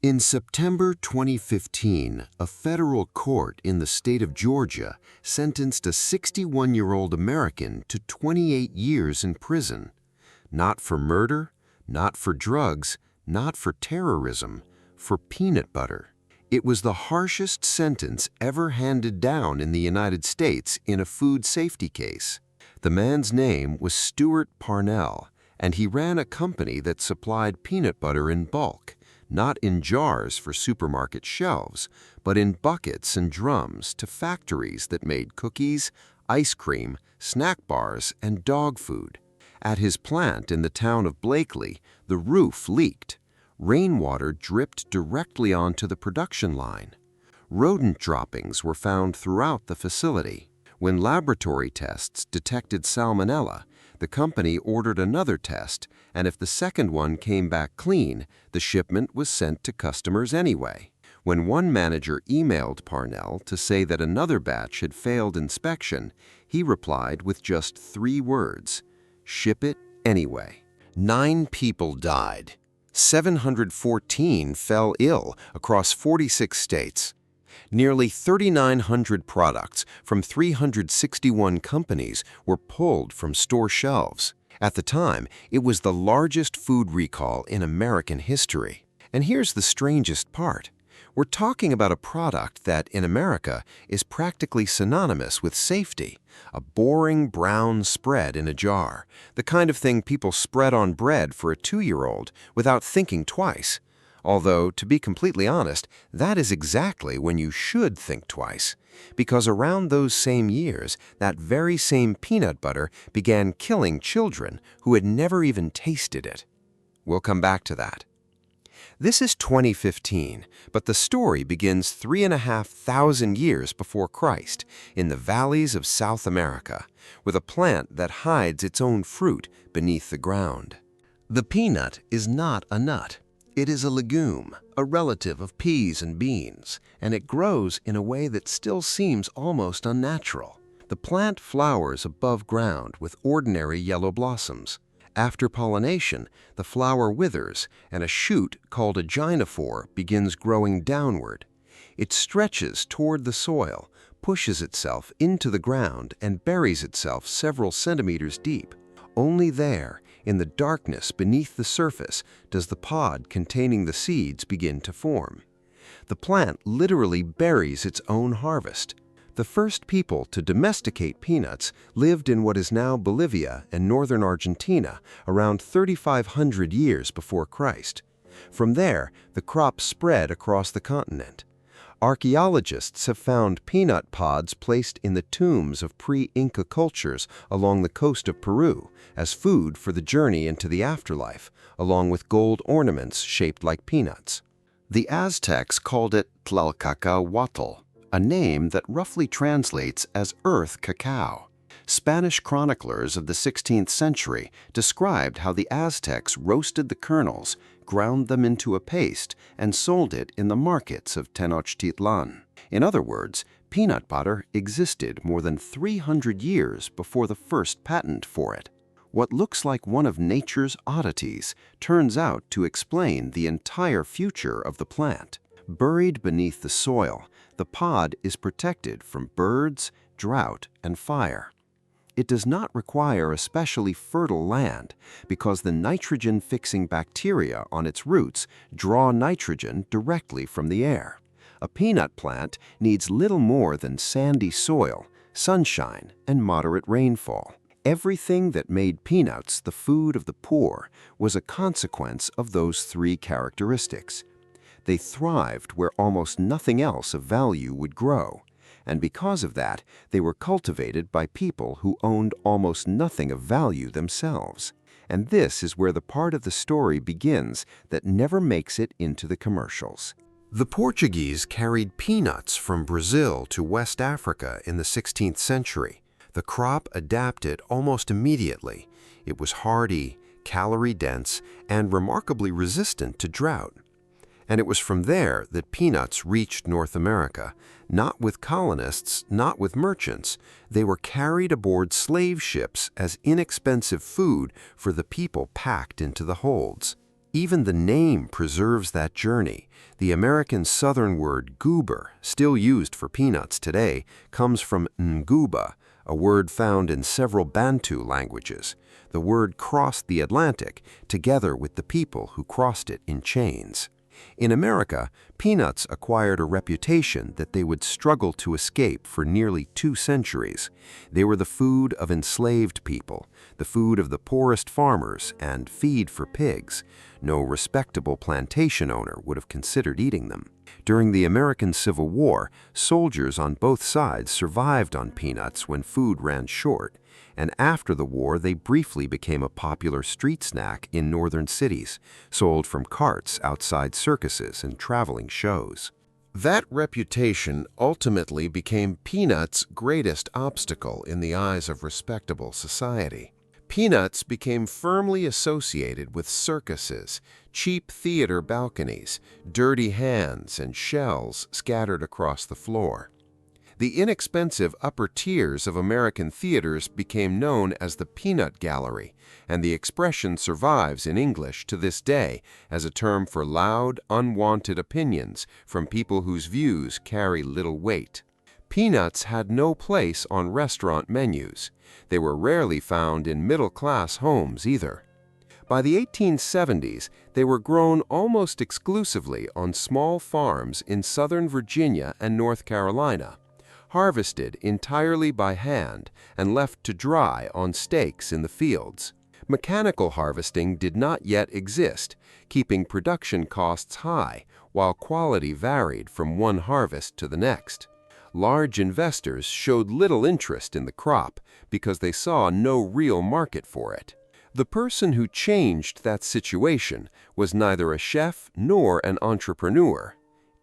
In September 2015, a federal court in the state of Georgia sentenced a 61-year-old American to 28 years in prison. Not for murder, not for drugs, not for terrorism, for peanut butter. It was the harshest sentence ever handed down in the United States in a food safety case. The man's name was Stewart Parnell, and he ran a company that supplied peanut butter in bulk, not in jars for supermarket shelves, but in buckets and drums to factories that made cookies, ice cream, snack bars, and dog food. At his plant in the town of Blakely, the roof leaked. Rainwater dripped directly onto the production line. Rodent droppings were found throughout the facility. When laboratory tests detected salmonella, the company ordered another test, and if the second one came back clean, the shipment was sent to customers anyway. When one manager emailed Parnell to say that another batch had failed inspection, he replied with just 3 words: "Ship it anyway." 9 people died. 714 fell ill across 46 states. Nearly 3,900 products from 361 companies were pulled from store shelves. At the time, it was the largest food recall in American history. And here's the strangest part. We're talking about a product that, in America, is practically synonymous with safety. A boring brown spread in a jar, the kind of thing people spread on bread for a 2-year-old without thinking twice. Although, to be completely honest, that is exactly when you should think twice. Because around those same years, that very same peanut butter began killing children who had never even tasted it. We'll come back to that. This is 2015, but the story begins 3,500 years before Christ in the valleys of South America, with a plant that hides its own fruit beneath the ground. The peanut is not a nut. It is a legume, a relative of peas and beans, and it grows in a way that still seems almost unnatural. The plant flowers above ground with ordinary yellow blossoms. After pollination, the flower withers, and a shoot called a gynophore begins growing downward. It stretches toward the soil, pushes itself into the ground, and buries itself several centimeters deep. Only there, in the darkness beneath the surface, does the pod containing the seeds begin to form. The plant literally buries its own harvest. The first people to domesticate peanuts lived in what is now Bolivia and northern Argentina around 3,500 years before Christ. From there, the crop spread across the continent. Archaeologists have found peanut pods placed in the tombs of pre-Inca cultures along the coast of Peru as food for the journey into the afterlife, along with gold ornaments shaped like peanuts. The Aztecs called it Tlalcacahuatl, a name that roughly translates as earth cacao. Spanish chroniclers of the 16th century described how the Aztecs roasted the kernels, ground them into a paste, and sold it in the markets of Tenochtitlan. In other words, peanut butter existed more than 300 years before the first patent for it. What looks like one of nature's oddities turns out to explain the entire future of the plant. Buried beneath the soil, the pod is protected from birds, drought, and fire. It does not require especially fertile land because the nitrogen-fixing bacteria on its roots draw nitrogen directly from the air. A peanut plant needs little more than sandy soil, sunshine, and moderate rainfall. Everything that made peanuts the food of the poor was a consequence of those 3 characteristics. They thrived where almost nothing else of value would grow, and because of that, they were cultivated by people who owned almost nothing of value themselves. And this is where the part of the story begins that never makes it into the commercials. The Portuguese carried peanuts from Brazil to West Africa in the 16th century. The crop adapted almost immediately. It was hardy, calorie-dense, and remarkably resistant to drought. And it was from there that peanuts reached North America, not with colonists, not with merchants. They were carried aboard slave ships as inexpensive food for the people packed into the holds. Even the name preserves that journey. The American Southern word goober, still used for peanuts today, comes from nguba, a word found in several Bantu languages. The word crossed the Atlantic, together with the people who crossed it in chains. In America, peanuts acquired a reputation that they would struggle to escape for nearly 2 centuries. They were the food of enslaved people, the food of the poorest farmers, and feed for pigs. No respectable plantation owner would have considered eating them. During the American Civil War, soldiers on both sides survived on peanuts when food ran short, and after the war they briefly became a popular street snack in northern cities, sold from carts outside circuses and traveling shows. That reputation ultimately became peanuts' greatest obstacle in the eyes of respectable society. Peanuts became firmly associated with circuses, cheap theater balconies, dirty hands, and shells scattered across the floor. The inexpensive upper tiers of American theaters became known as the peanut gallery, and the expression survives in English to this day as a term for loud, unwanted opinions from people whose views carry little weight. Peanuts had no place on restaurant menus. They were rarely found in middle-class homes either. By the 1870s, they were grown almost exclusively on small farms in southern Virginia and North Carolina, harvested entirely by hand and left to dry on stakes in the fields. Mechanical harvesting did not yet exist, keeping production costs high, while quality varied from one harvest to the next. Large investors showed little interest in the crop because they saw no real market for it. The person who changed that situation was neither a chef nor an entrepreneur.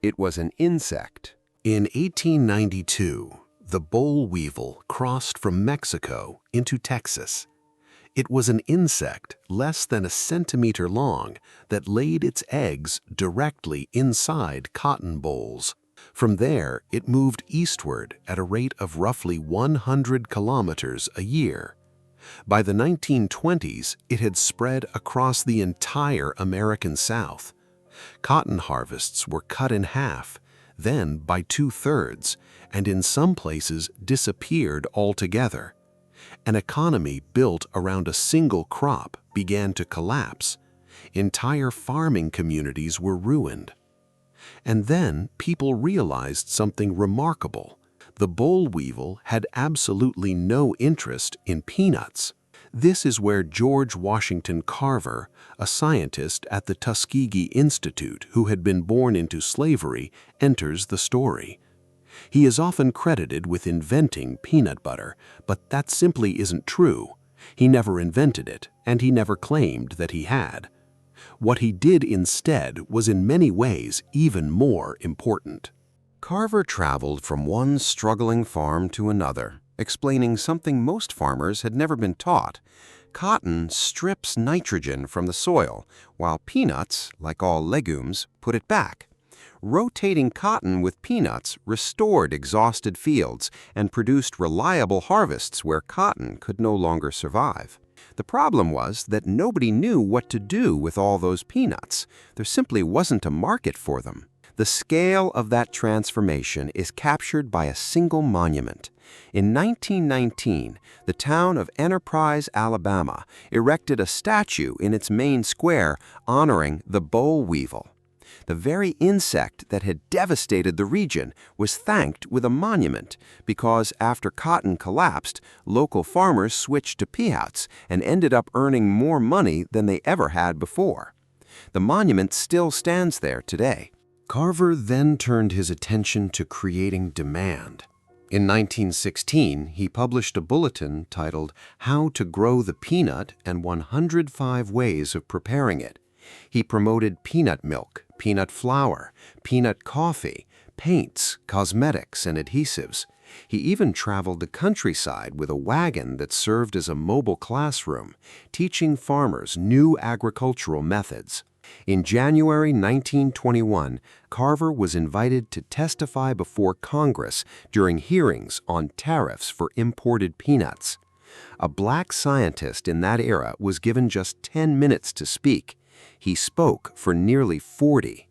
It was an insect. In 1892, the boll weevil crossed from Mexico into Texas. It was an insect less than a centimeter long that laid its eggs directly inside cotton bolls. From there, it moved eastward at a rate of roughly 100 kilometers a year. By the 1920s, it had spread across the entire American South. Cotton harvests were cut in half, then by 2/3, and in some places disappeared altogether. An economy built around a single crop began to collapse. Entire farming communities were ruined. And then people realized something remarkable. The boll weevil had absolutely no interest in peanuts. This is where George Washington Carver, a scientist at the Tuskegee Institute who had been born into slavery, enters the story. He is often credited with inventing peanut butter, but that simply isn't true. He never invented it, and he never claimed that he had. What he did instead was in many ways even more important. Carver traveled from one struggling farm to another, explaining something most farmers had never been taught. Cotton strips nitrogen from the soil, while peanuts, like all legumes, put it back. Rotating cotton with peanuts restored exhausted fields and produced reliable harvests where cotton could no longer survive. The problem was that nobody knew what to do with all those peanuts. There simply wasn't a market for them. The scale of that transformation is captured by a single monument. In 1919, the town of Enterprise, Alabama, erected a statue in its main square honoring the boll weevil. The very insect that had devastated the region was thanked with a monument because after cotton collapsed, local farmers switched to peanuts and ended up earning more money than they ever had before. The monument still stands there today. Carver then turned his attention to creating demand. In 1916, he published a bulletin titled How to Grow the Peanut and 105 Ways of Preparing It. He promoted peanut milk, peanut flour, peanut coffee, paints, cosmetics, and adhesives. He even traveled the countryside with a wagon that served as a mobile classroom, teaching farmers new agricultural methods. In January 1921, Carver was invited to testify before Congress during hearings on tariffs for imported peanuts. A black scientist in that era was given just 10 minutes to speak. He spoke for nearly 40.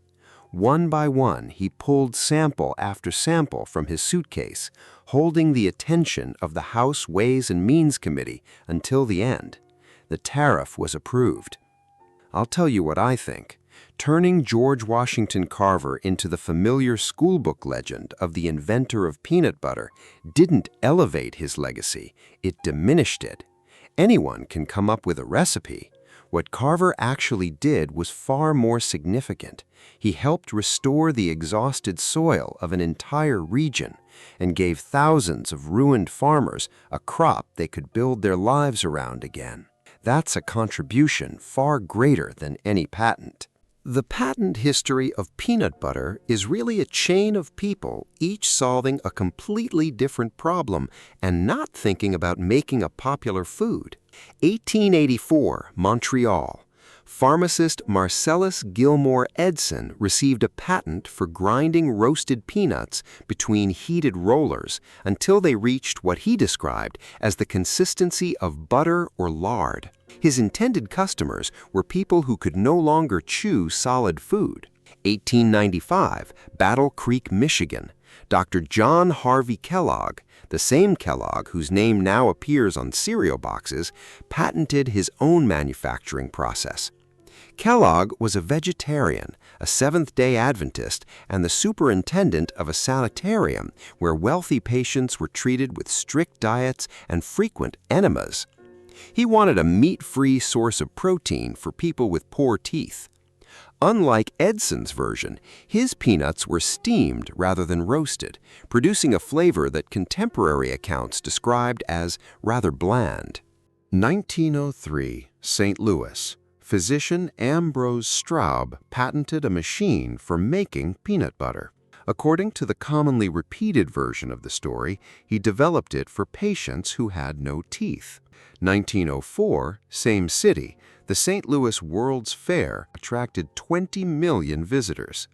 One by one, he pulled sample after sample from his suitcase, holding the attention of the House Ways and Means Committee until the end. The tariff was approved. I'll tell you what I think. Turning George Washington Carver into the familiar schoolbook legend of the inventor of peanut butter didn't elevate his legacy, it diminished it. Anyone can come up with a recipe. What Carver actually did was far more significant. He helped restore the exhausted soil of an entire region and gave thousands of ruined farmers a crop they could build their lives around again. That's a contribution far greater than any patent. The patent history of peanut butter is really a chain of people, each solving a completely different problem and not thinking about making a popular food. 1884, Montreal. Pharmacist Marcellus Gilmore Edson received a patent for grinding roasted peanuts between heated rollers until they reached what he described as the consistency of butter or lard. His intended customers were people who could no longer chew solid food. 1895, Battle Creek, Michigan. Dr. John Harvey Kellogg, the same Kellogg whose name now appears on cereal boxes, patented his own manufacturing process. Kellogg was a vegetarian, a Seventh-day Adventist, and the superintendent of a sanitarium where wealthy patients were treated with strict diets and frequent enemas. He wanted a meat-free source of protein for people with poor teeth. Unlike Edson's version, his peanuts were steamed rather than roasted, producing a flavor that contemporary accounts described as rather bland. 1903, St. Louis. Physician Ambrose Straub patented a machine for making peanut butter. According to the commonly repeated version of the story, he developed it for patients who had no teeth. 1904, same city, the St. Louis World's Fair attracted 20 million visitors.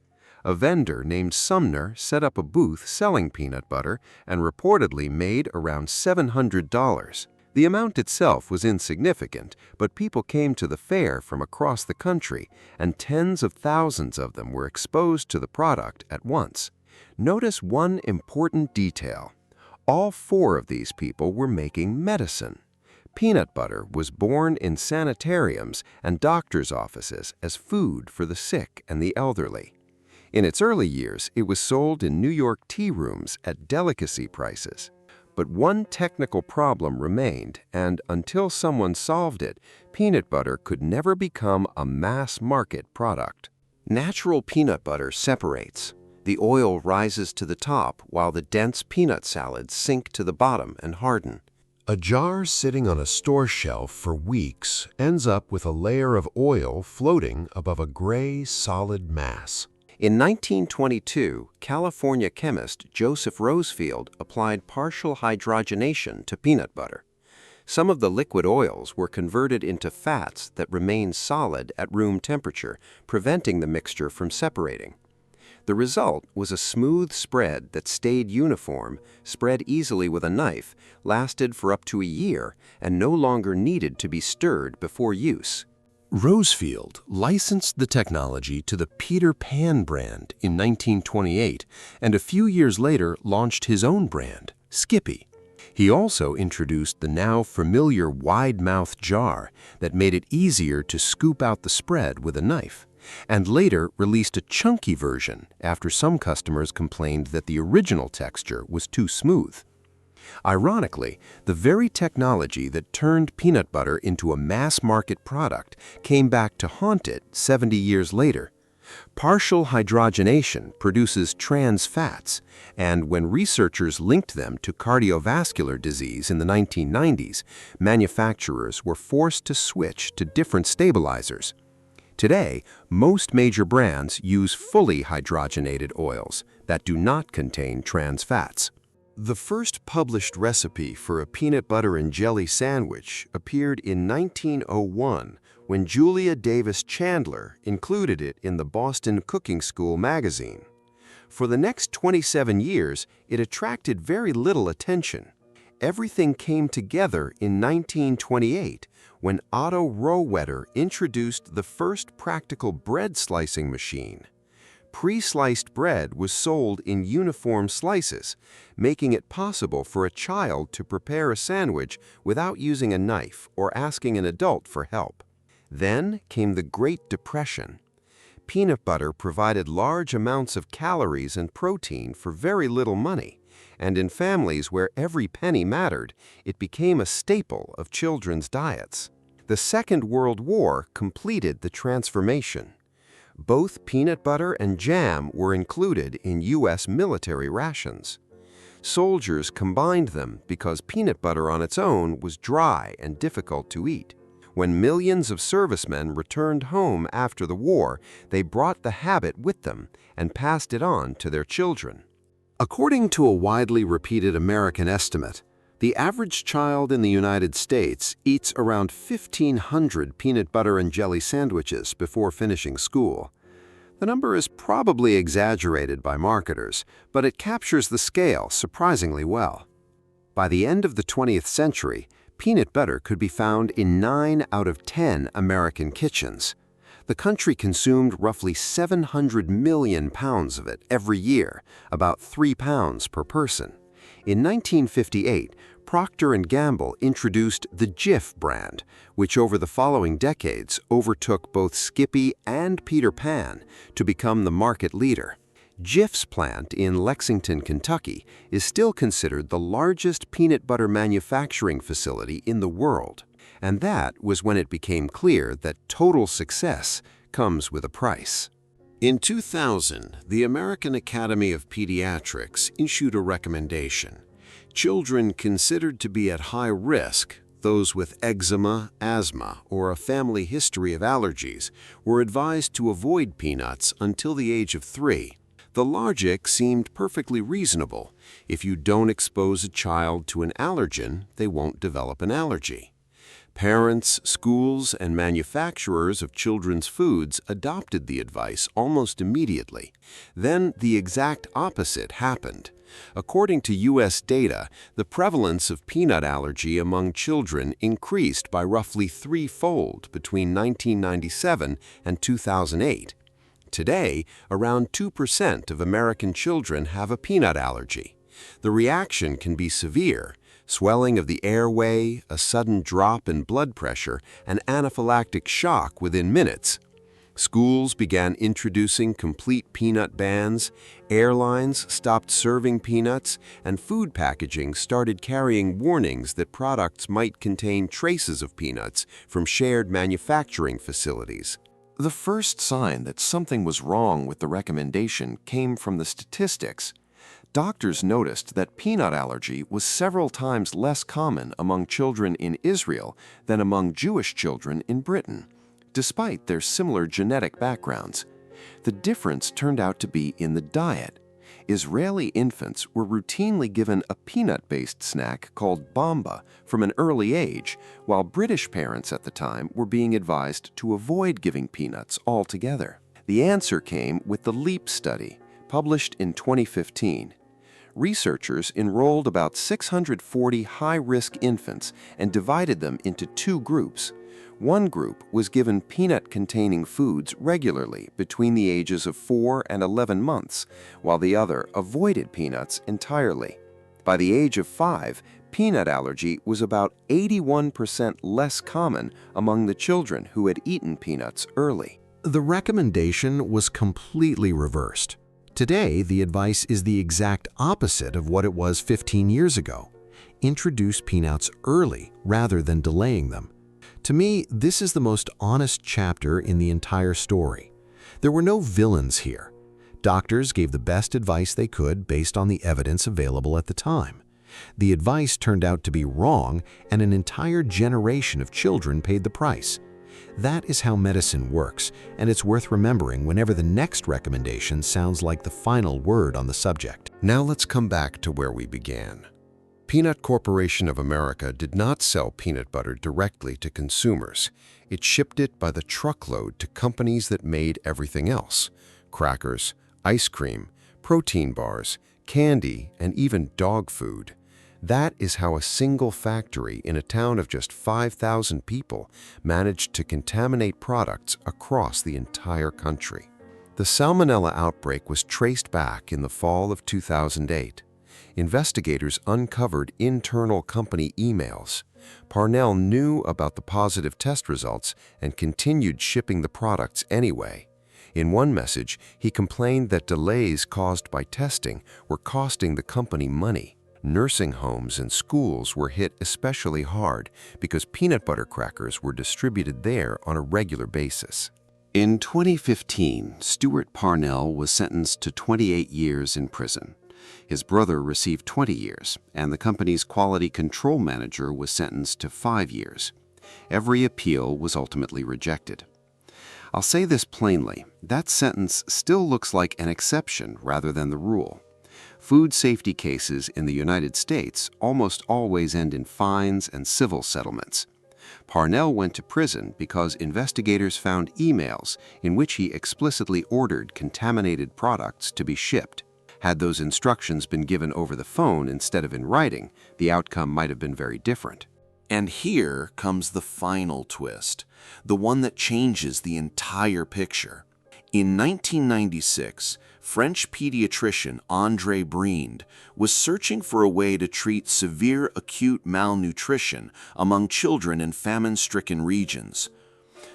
A vendor named Sumner set up a booth selling peanut butter and reportedly made around $700. The amount itself was insignificant, but people came to the fair from across the country, and tens of thousands of them were exposed to the product at once. Notice one important detail. All 4 of these people were making medicine. Peanut butter was born in sanitariums and doctors' offices as food for the sick and the elderly. In its early years, it was sold in New York tea rooms at delicacy prices. But one technical problem remained, and until someone solved it, peanut butter could never become a mass-market product. Natural peanut butter separates. The oil rises to the top while the dense peanut solids sink to the bottom and harden. A jar sitting on a store shelf for weeks ends up with a layer of oil floating above a gray, solid mass. In 1922, California chemist Joseph Rosefield applied partial hydrogenation to peanut butter. Some of the liquid oils were converted into fats that remained solid at room temperature, preventing the mixture from separating. The result was a smooth spread that stayed uniform, spread easily with a knife, lasted for up to a year, and no longer needed to be stirred before use. Rosefield licensed the technology to the Peter Pan brand in 1928, and a few years later launched his own brand, Skippy. He also introduced the now familiar wide-mouth jar that made it easier to scoop out the spread with a knife, and later released a chunky version after some customers complained that the original texture was too smooth. Ironically, the very technology that turned peanut butter into a mass-market product came back to haunt it 70 years later. Partial hydrogenation produces trans fats, and when researchers linked them to cardiovascular disease in the 1990s, manufacturers were forced to switch to different stabilizers. Today, most major brands use fully hydrogenated oils that do not contain trans fats. The first published recipe for a peanut butter and jelly sandwich appeared in 1901 when Julia Davis Chandler included it in the Boston Cooking School magazine. For the next 27 years, it attracted very little attention. everything came together in 1928 when Otto Rohwedder introduced the first practical bread slicing machine. Pre-sliced bread was sold in uniform slices, making it possible for a child to prepare a sandwich without using a knife or asking an adult for help. Then came the Great Depression. Peanut butter provided large amounts of calories and protein for very little money, and in families where every penny mattered, it became a staple of children's diets. The Second World War completed the transformation. Both peanut butter and jam were included in U.S. military rations. Soldiers combined them because peanut butter on its own was dry and difficult to eat. When millions of servicemen returned home after the war, they brought the habit with them and passed it on to their children. According to a widely repeated American estimate, the average child in the United States eats around 1,500 peanut butter and jelly sandwiches before finishing school. The number is probably exaggerated by marketers, but it captures the scale surprisingly well. By the end of the 20th century, peanut butter could be found in 9 out of 10 American kitchens. The country consumed roughly 700 million pounds of it every year, about 3 pounds per person. In 1958, Procter & Gamble introduced the Jif brand, which over the following decades overtook both Skippy and Peter Pan to become the market leader. Jif's plant in Lexington, Kentucky, is still considered the largest peanut butter manufacturing facility in the world. And that was when it became clear that total success comes with a price. In 2000, the American Academy of Pediatrics issued a recommendation. Children considered to be at high risk, those with eczema, asthma, or a family history of allergies, were advised to avoid peanuts until the age of 3. The logic seemed perfectly reasonable. If you don't expose a child to an allergen, they won't develop an allergy. Parents, schools, and manufacturers of children's foods adopted the advice almost immediately. Then the exact opposite happened. According to U.S. data, the prevalence of peanut allergy among children increased by roughly 3-fold between 1997 and 2008. Today, around 2% of American children have a peanut allergy. The reaction can be severe: swelling of the airway, a sudden drop in blood pressure, and anaphylactic shock within minutes. Schools began introducing complete peanut bans, airlines stopped serving peanuts, and food packaging started carrying warnings that products might contain traces of peanuts from shared manufacturing facilities. The first sign that something was wrong with the recommendation came from the statistics. Doctors noticed that peanut allergy was several times less common among children in Israel than among Jewish children in Britain, despite their similar genetic backgrounds. The difference turned out to be in the diet. Israeli infants were routinely given a peanut-based snack called bamba from an early age, while British parents at the time were being advised to avoid giving peanuts altogether. The answer came with the LEAP study, published in 2015. Researchers enrolled about 640 high-risk infants and divided them into 2 groups. One group was given peanut-containing foods regularly between the ages of 4 and 11 months, while the other avoided peanuts entirely. By the age of 5, peanut allergy was about 81% less common among the children who had eaten peanuts early. The recommendation was completely reversed. Today, the advice is the exact opposite of what it was 15 years ago. Introduce peanuts early rather than delaying them. To me, this is the most honest chapter in the entire story. There were no villains here. Doctors gave the best advice they could based on the evidence available at the time. The advice turned out to be wrong, and an entire generation of children paid the price. That is how medicine works, and it's worth remembering whenever the next recommendation sounds like the final word on the subject. Now let's come back to where we began. Peanut Corporation of America did not sell peanut butter directly to consumers. It shipped it by the truckload to companies that made everything else: crackers, ice cream, protein bars, candy, and even dog food. That is how a single factory in a town of just 5,000 people managed to contaminate products across the entire country. The salmonella outbreak was traced back in the fall of 2008. Investigators uncovered internal company emails. Parnell knew about the positive test results and continued shipping the products anyway. In one message, he complained that delays caused by testing were costing the company money. Nursing homes and schools were hit especially hard because peanut butter crackers were distributed there on a regular basis. In 2015, Stewart Parnell was sentenced to 28 years in prison. His brother received 20 years, and the company's quality control manager was sentenced to 5 years. Every appeal was ultimately rejected. I'll say this plainly, that sentence still looks like an exception rather than the rule. Food safety cases in the United States almost always end in fines and civil settlements. Parnell went to prison because investigators found emails in which he explicitly ordered contaminated products to be shipped. Had those instructions been given over the phone instead of in writing, the outcome might have been very different. And here comes the final twist, the one that changes the entire picture. In 1996, French pediatrician André Brind was searching for a way to treat severe acute malnutrition among children in famine-stricken regions.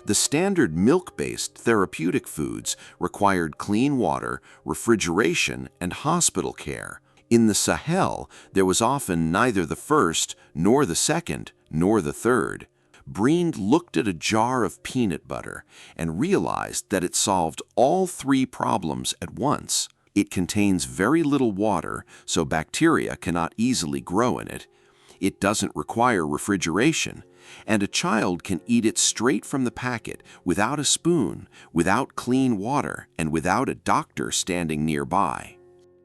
The standard milk-based therapeutic foods required clean water, refrigeration, and hospital care. In the Sahel, there was often neither the first, nor the second, nor the third. Brind looked at a jar of peanut butter and realized that it solved all three problems at once. It contains very little water, so bacteria cannot easily grow in it. It doesn't require refrigeration, and a child can eat it straight from the packet without a spoon, without clean water, and without a doctor standing nearby.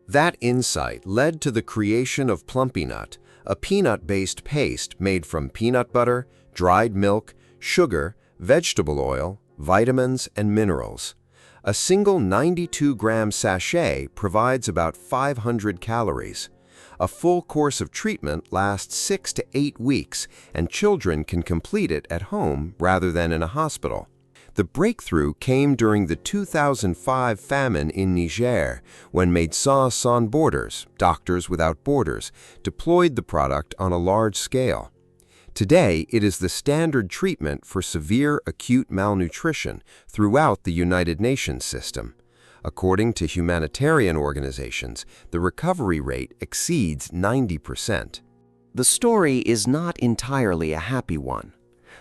That insight led to the creation of Plumpy'Nut, a peanut-based paste made from peanut butter, dried milk, sugar, vegetable oil, vitamins, and minerals. A single 92-gram sachet provides about 500 calories. A full course of treatment lasts 6 to 8 weeks, and children can complete it at home rather than in a hospital. The breakthrough came during the 2005 famine in Niger, when Médecins Sans Borders, Doctors Without Borders, deployed the product on a large scale. Today, it is the standard treatment for severe acute malnutrition throughout the United Nations system. According to humanitarian organizations, the recovery rate exceeds 90%. The story is not entirely a happy one.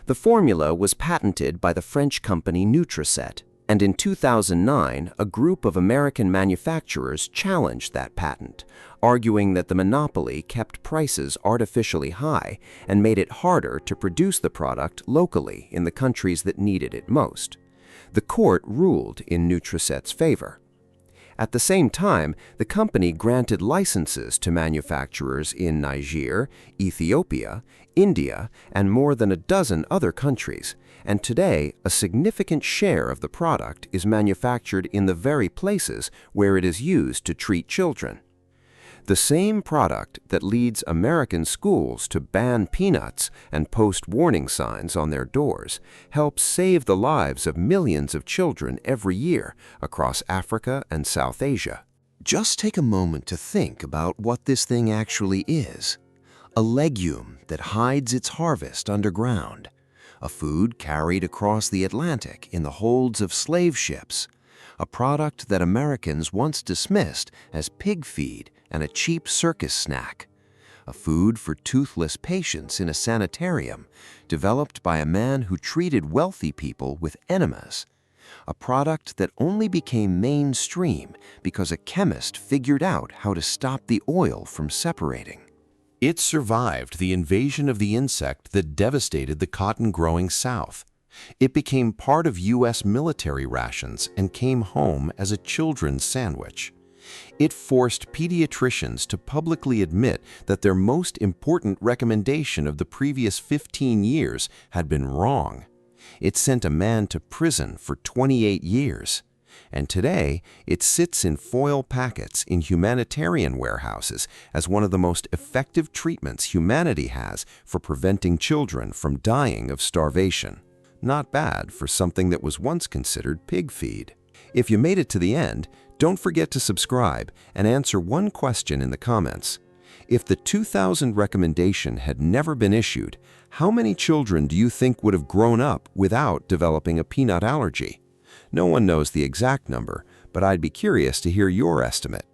The formula was patented by the French company Nutriset, and in 2009, a group of American manufacturers challenged that patent, arguing that the monopoly kept prices artificially high and made it harder to produce the product locally in the countries that needed it most. The court ruled in Nutriset's favor. At the same time, the company granted licenses to manufacturers in Niger, Ethiopia, India, and more than a dozen other countries, and today a significant share of the product is manufactured in the very places where it is used to treat children. The same product that leads American schools to ban peanuts and post warning signs on their doors helps save the lives of millions of children every year across Africa and South Asia. Just take a moment to think about what this thing actually is. A legume that hides its harvest underground. A food carried across the Atlantic in the holds of slave ships. A product that Americans once dismissed as pig feed and a cheap circus snack. A food for toothless patients in a sanitarium, developed by a man who treated wealthy people with enemas. A product that only became mainstream because a chemist figured out how to stop the oil from separating. It survived the invasion of the insect that devastated the cotton-growing South. It became part of U.S. military rations and came home as a children's sandwich. It forced pediatricians to publicly admit that their most important recommendation of the previous 15 years had been wrong. It sent a man to prison for 28 years. And today, it sits in foil packets in humanitarian warehouses as one of the most effective treatments humanity has for preventing children from dying of starvation. Not bad for something that was once considered pig feed. If you made it to the end, don't forget to subscribe and answer one question in the comments. If the 2000 recommendation had never been issued, how many children do you think would have grown up without developing a peanut allergy? No one knows the exact number, but I'd be curious to hear your estimate.